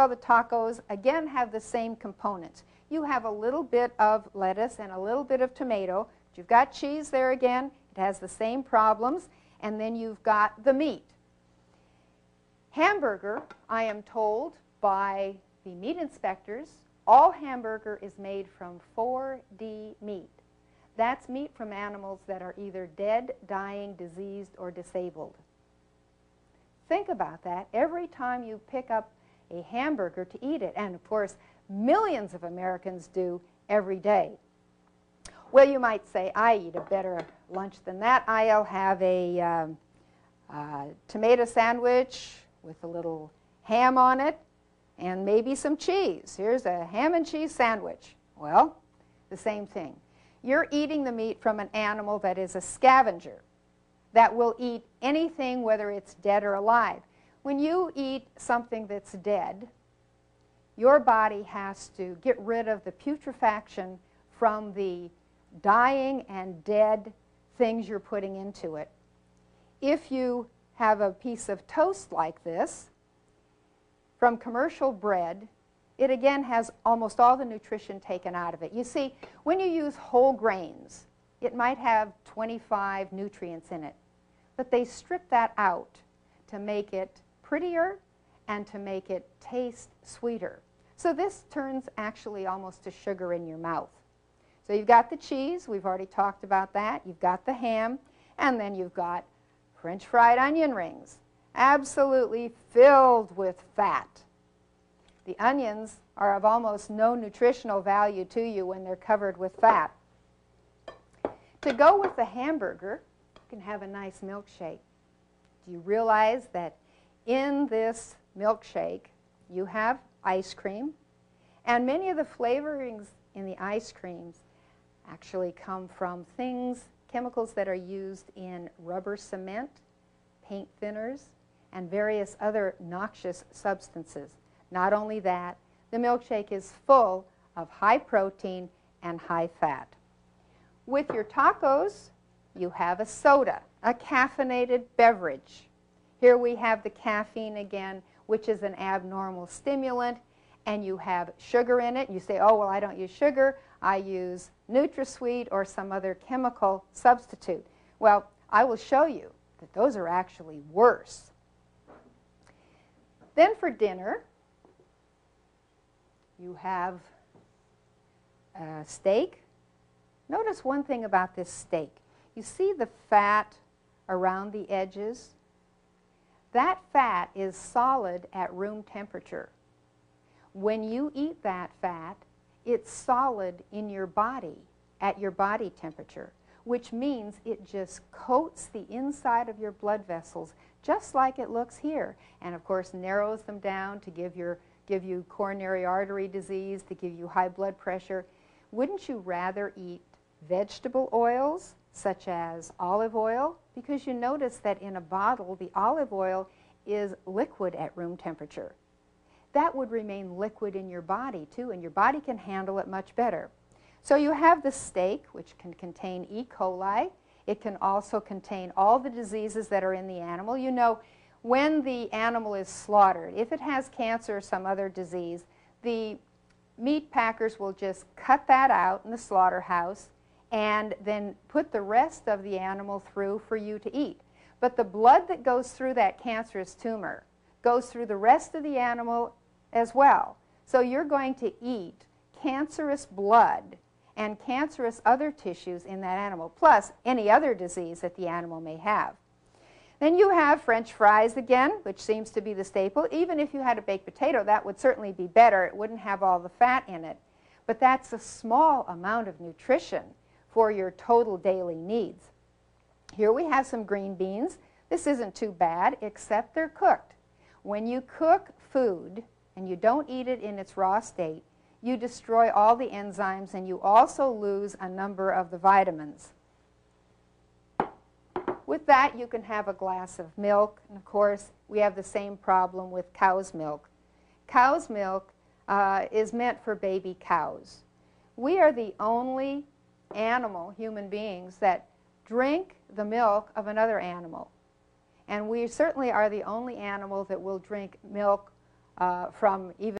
Well, the tacos, again, have the same components. You have a little bit of lettuce and a little bit of tomato. But you've got cheese there again. It has the same problems. And then you've got the meat. Hamburger, I am told by the meat inspectors, all hamburger is made from 4D meat. That's meat from animals that are either dead, dying, diseased, or disabled. Think about that every time you pick up a hamburger to eat it. And of course, millions of Americans do every day. Well, you might say, I eat a better lunch than that. I'll have a tomato sandwich with a little ham on it and maybe some cheese. Here's a ham and cheese sandwich. Well, the same thing. You're eating the meat from an animal that is a scavenger, that will eat anything, whether it's dead or alive. When you eat something that's dead, your body has to get rid of the putrefaction from the dying and dead things you're putting into it. If you have a piece of toast like this, from commercial bread, it again has almost all the nutrition taken out of it. You see, when you use whole grains, it might have 25 nutrients in it, but they strip that out to make it prettier and to make it taste sweeter. So this turns actually almost to sugar in your mouth. So you've got the cheese, we've already talked about that, you've got the ham, and then you've got French fried onion rings, absolutely filled with fat. The onions are of almost no nutritional value to you when they're covered with fat. To go with the hamburger, you can have a nice milkshake. Do you realize that in this milkshake you have ice cream? And many of the flavorings in the ice creams actually come from things, chemicals that are used in rubber cement, paint thinners, and various other noxious substances. Not only that, the milkshake is full of high protein and high fat. With your tacos, you have a soda, a caffeinated beverage. Here we have the caffeine again, which is an abnormal stimulant, and you have sugar in it. You say, oh, well, I don't use sugar. I use NutraSweet or some other chemical substitute. Well, I will show you that those are actually worse. Then for dinner, you have steak. Notice one thing about this steak. You see the fat around the edges? That fat is solid at room temperature. When you eat that fat, it's solid in your body, at your body temperature, which means it just coats the inside of your blood vessels, just like it looks here, and of course narrows them down to give you coronary artery disease, to give you high blood pressure. Wouldn't you rather eat vegetable oils, such as olive oil? Because you notice that in a bottle, the olive oil is liquid at room temperature. That would remain liquid in your body too, and your body can handle it much better. So you have the steak, which can contain E. coli. It can also contain all the diseases that are in the animal. You know, when the animal is slaughtered, if it has cancer or some other disease, the meat packers will just cut that out in the slaughterhouse and then put the rest of the animal through for you to eat. But the blood that goes through that cancerous tumor goes through the rest of the animal as well. So you're going to eat cancerous blood and cancerous other tissues in that animal, plus any other disease that the animal may have. Then you have French fries again, which seems to be the staple. Even if you had a baked potato, that would certainly be better. It wouldn't have all the fat in it. But that's a small amount of nutrition for your total daily needs. Here we have some green beans. This isn't too bad, except they're cooked. When you cook food and you don't eat it in its raw state, you destroy all the enzymes and you also lose a number of the vitamins. With that, you can have a glass of milk, and of course, we have the same problem with cow's milk. Cow's milk is meant for baby cows. We are the only animal, human beings, that drink the milk of another animal. And we certainly are the only animal that will drink milk from even